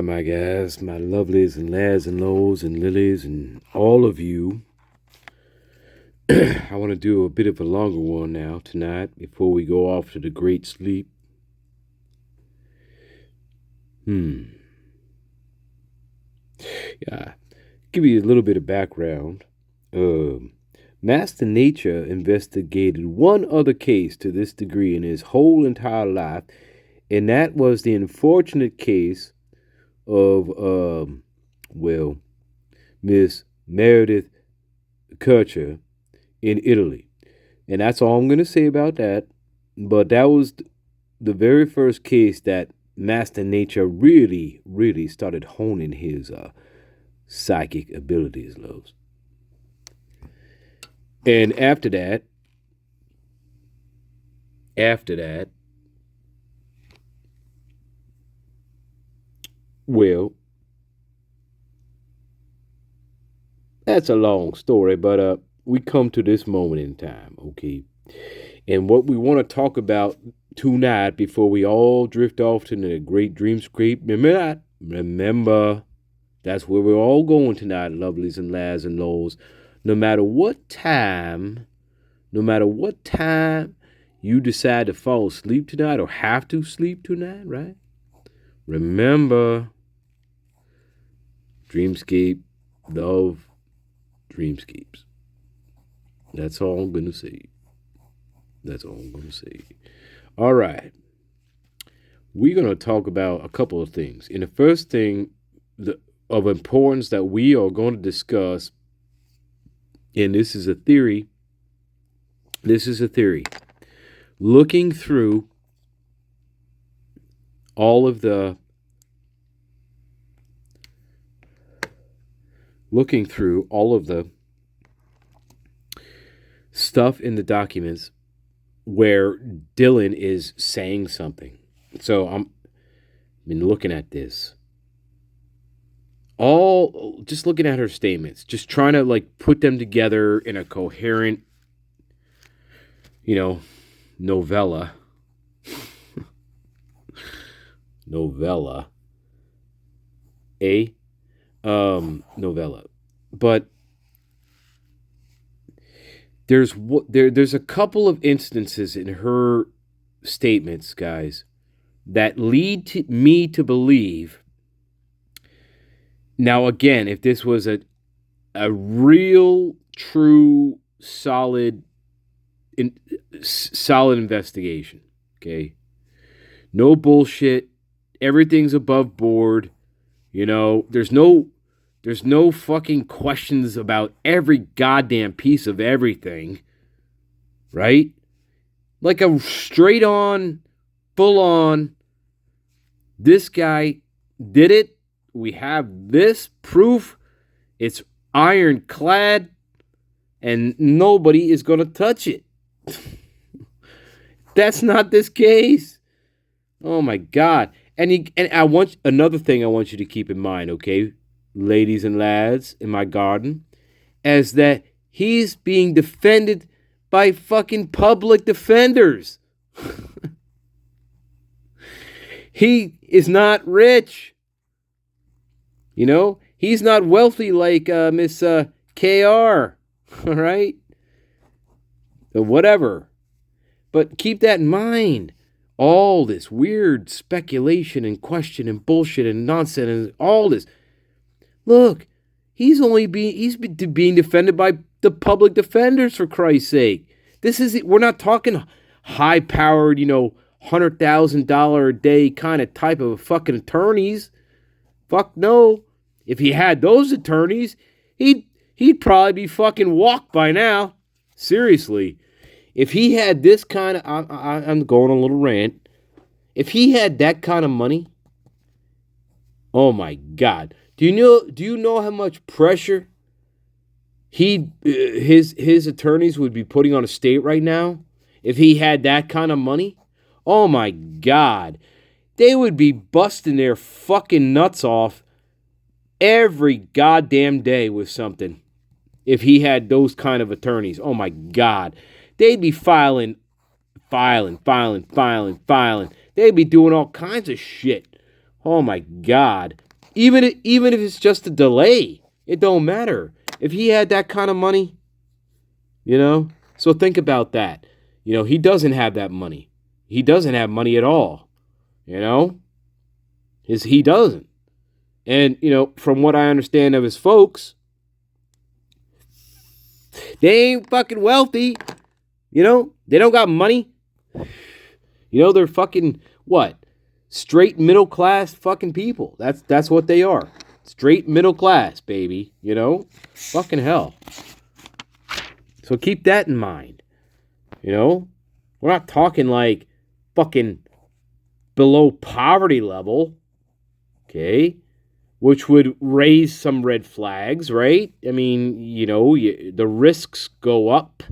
my guys, my lovelies and lads and lows and lilies and all of you. I want to do a bit of a longer one now tonight before we go off to the great sleep. Yeah, give you a little bit of background. Master Nature investigated one other case to this degree in his whole entire life, and that was the unfortunate case of, Miss Meredith Kircher in Italy. And that's all I'm going to say about that. But that was the very first case that Master Nature really, really started honing his psychic abilities, loves. And after that, well, that's a long story, but we come to this moment in time, okay? And what we want to talk about tonight before we all drift off to the great dreamscape, remember, that's where we're all going tonight, lovelies and lads and lows. No matter what time you decide to fall asleep tonight or have to sleep tonight, right? Remember, dreamscape, love, dreamscapes. That's all I'm going to say. All right. We're going to talk about a couple of things. And the first thing of importance that we are going to discuss, and this is a theory. Looking through all of the stuff in the documents where Dylan is saying something. So I've been looking at this. Just looking at her statements, just trying to put them together in a coherent, novella. Novella. But there's a couple of instances in her statements, guys, that lead me to believe. Now, again, if this was a real, true, solid investigation, okay, no bullshit, everything's above board, there's no fucking questions about every goddamn piece of everything, right? Like a straight on, full on, this guy did it. We have this proof. It's ironclad, and nobody is going to touch it. That's not this case. Oh my God. And another thing I want you to keep in mind, okay, ladies and lads in my garden, is that he's being defended by fucking public defenders. He is not rich. He's not wealthy like Miss KR, all right? Whatever. But keep that in mind. All this weird speculation and question and bullshit and nonsense and all this. Look, he's being defended by the public defenders, for Christ's sake. We're not talking high-powered, $100,000 a day kind of type of fucking attorneys. Fuck no. If he had those attorneys, he'd probably be fucking walked by now. Seriously. If he had this kind of, I'm going on a little rant. If he had that kind of money, oh my God. Do you know how much pressure his attorneys would be putting on a state right now? If he had that kind of money? Oh my God. They would be busting their fucking nuts off every goddamn day with something. If he had those kind of attorneys. Oh my God. They'd be filing. They'd be doing all kinds of shit. Oh my God. Even if it's just a delay, it don't matter. If he had that kind of money, you know? So think about that. You know, he doesn't have that money. He doesn't have money at all. You know? He doesn't. And, you know, from what I understand of his folks, they ain't fucking wealthy. You know? They don't got money. You know, they're fucking what? Straight middle class fucking people. That's what they are. Straight middle class, baby. You know? Fucking hell. So keep that in mind. You know? We're not talking like fucking below poverty level. Okay? Which would raise some red flags, right? I mean, you know, the risks go up.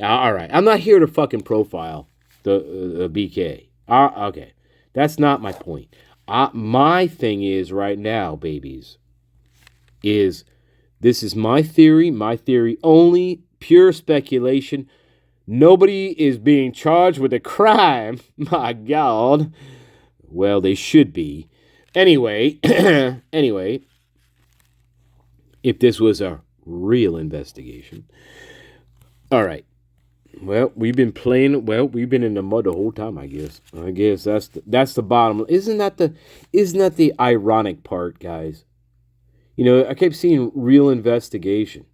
All right. I'm not here to fucking profile the BK. Okay. That's not my point. My thing is right now, babies, is this is my theory only, pure speculation. Nobody is being charged with a crime. My God. Well, they should be. Anyway, if this was a real investigation. All right. Well, we've been in the mud the whole time, I guess. I guess that's the bottom. Isn't that the ironic part, guys? You know, I kept seeing real investigation.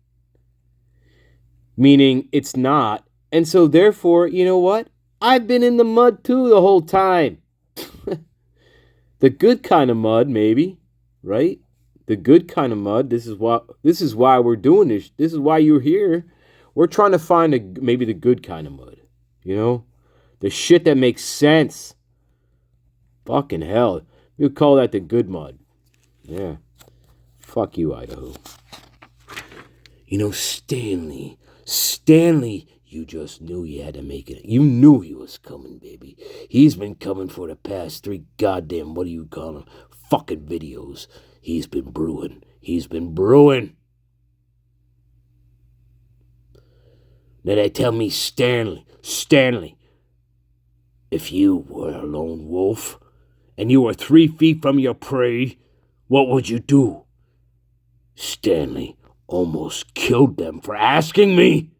Meaning it's not. And so therefore, you know what? I've been in the mud too the whole time. The good kind of mud, maybe, right? The good kind of mud. This is why we're doing this. This is why you're here. We're trying to find maybe the good kind of mud. You know? The shit that makes sense. Fucking hell. You call that the good mud. Yeah. Fuck you, Idaho. You know, Stanley, you just knew you had to make it. You knew he was coming, baby. He's been coming for the past 3 goddamn, what do you call them, fucking videos. He's been brewing. Now they tell me, Stanley, if you were a lone wolf and you were 3 feet from your prey, what would you do? Stanley almost killed them for asking me.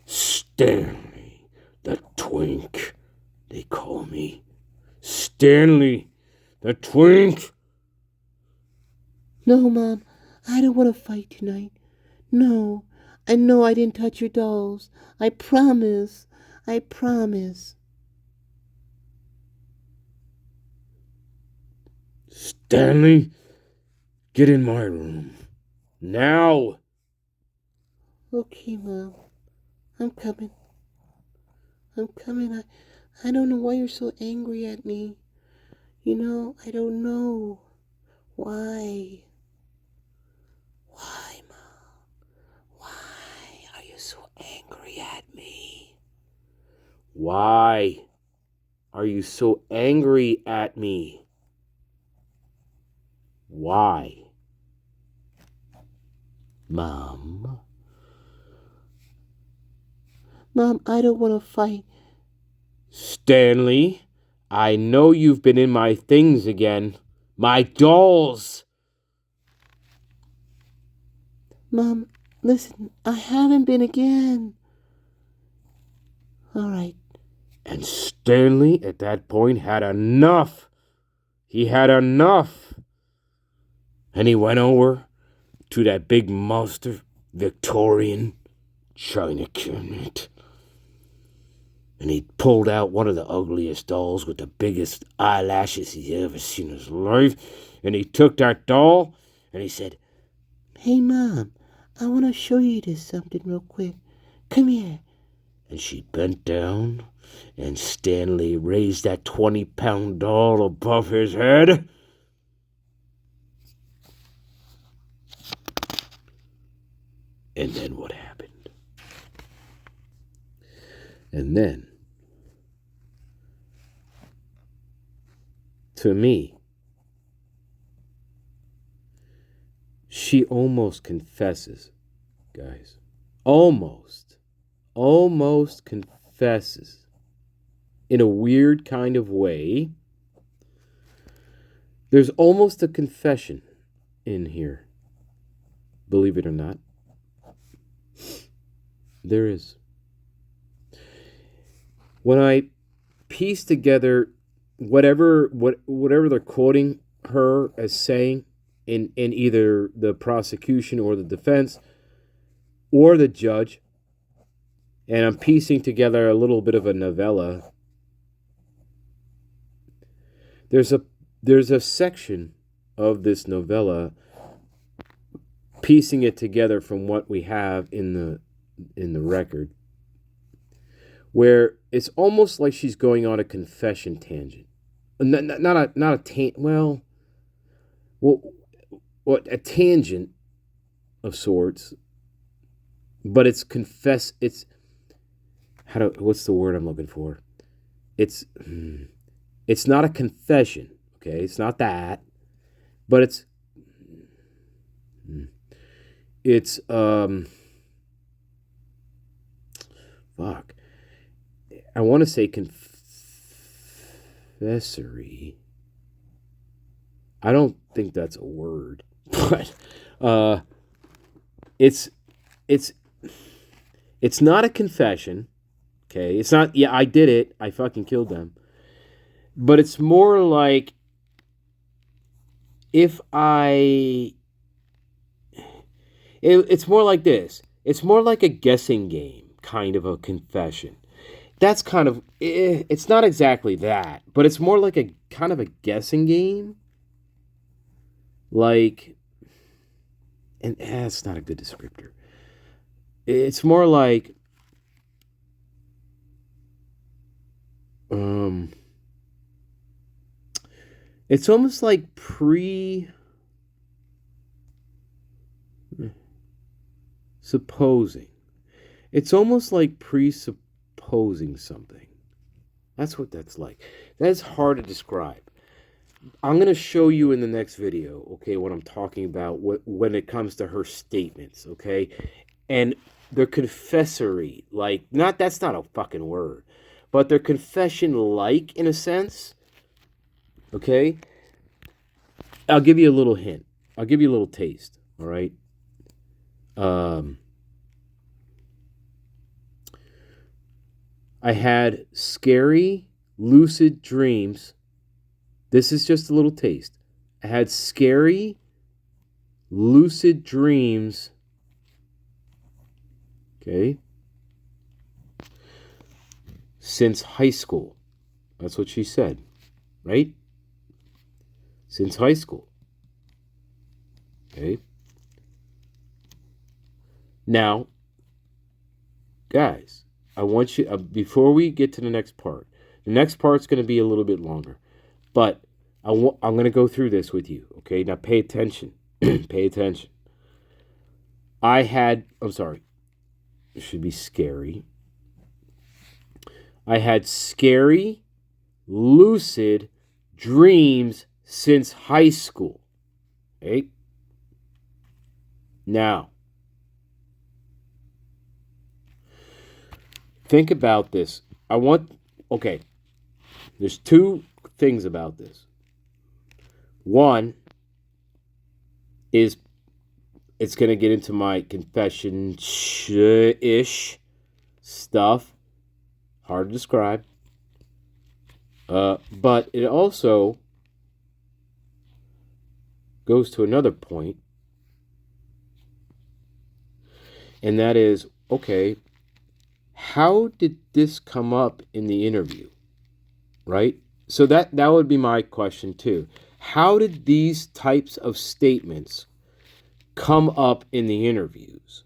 Stanley, the twink, they call me. Stanley, the twink. No, Mom, I don't want to fight tonight. No, I know I didn't touch your dolls. I promise. Stanley, get in my room. Now. Okay, Mom. I'm coming. I don't know why you're so angry at me. You know, I don't know. Why? Why, Mom? Why are you so angry at me? Why are you so angry at me? Why? Mom, I don't want to fight. Stanley, I know you've been in my things again. My dolls. Mom, listen, I haven't been again. All right. And Stanley, at that point, had enough. He had enough. And he went over to that big monster Victorian china cabinet. And he pulled out one of the ugliest dolls with the biggest eyelashes he's ever seen in his life. And he took that doll and he said, Hey, Mom, I want to show you this something real quick. Come here. And she bent down and Stanley raised that 20-pound doll above his head. And then what happened? And then, to me, she almost confesses, guys. Almost confesses in a weird kind of way There's almost a confession in here. Believe it or not. There is. When I piece together whatever they're quoting her as saying in either the prosecution or the defense or the judge, and I'm piecing together a little bit of a novella, there's a section of this novella, piecing it together from what we have in the record, where it's almost like she's going on a confession tangent. Not a tangent. Well, a tangent of sorts, but it's what's the word I'm looking for? It's not a confession, okay? It's not that, but it's fuck. I want to say confessory. I don't think that's a word, but it's not a confession, okay? It's not, yeah, I did it, I fucking killed them. But it's more like it's more like this. It's more like a guessing game, kind of a confession. That's kind of, it's not exactly that, but it's more like a kind of a guessing game. Like, and it's not a good descriptor. It's more like, it's almost like supposing. It's almost like presupposing something. That's what that's like. That's hard to describe. I'm going to show you in the next video, okay, what I'm talking about when it comes to her statements, okay? And they're confessory, like, that's not a fucking word, but they're confession-like in a sense, okay? I'll give you a little hint. I'll give you a little taste, all right? I had scary, lucid dreams. This is just a little taste. I had scary, lucid dreams. Okay. Since high school. That's what she said. Right? Since high school. Okay. Now, guys, I want you, before we get to the next part's going to be a little bit longer. But I'm going to go through this with you, okay? Now pay attention. Pay attention. I'm sorry. It should be scary. I had scary, lucid dreams since high school. Okay? Now, think about this. Okay, there's two things about this. One is it's going to get into my confession-ish stuff. Hard to describe. But it also goes to another point. And that is, okay, how did this come up in the interview? Right? So that would be my question too. How did these types of statements come up in the interviews?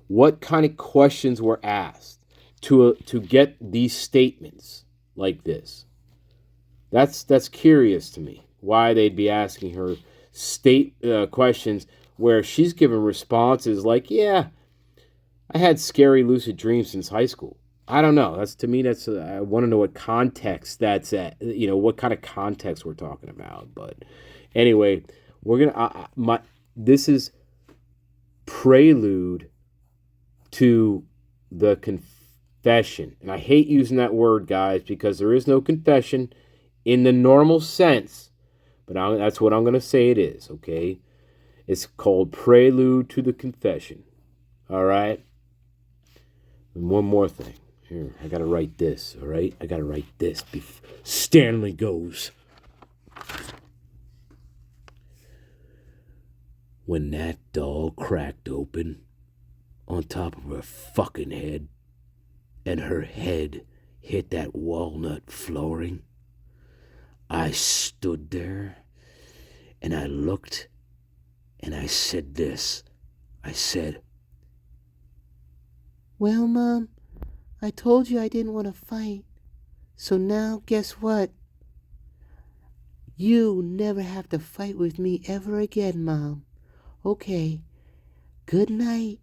What kind of questions were asked to get these statements like this? That's curious to me. Why they'd be asking her questions where she's giving responses like, "Yeah, I had scary lucid dreams since high school." I don't know. I want to know what context that's at. What kind of context we're talking about. But anyway, this is prelude to the confession. And I hate using that word, guys, because there is no confession in the normal sense. but that's what I'm going to say it is, okay? It's called Prelude to the Confession. All right? And one more thing. Here, I got to write this, all right? I got to write this before Stanley goes. When that doll cracked open on top of her fucking head and her head hit that walnut flooring, I stood there and I looked and I said this. I said, Well, Mom, I told you I didn't want to fight. So now, guess what? You never have to fight with me ever again, Mom. Okay, good night.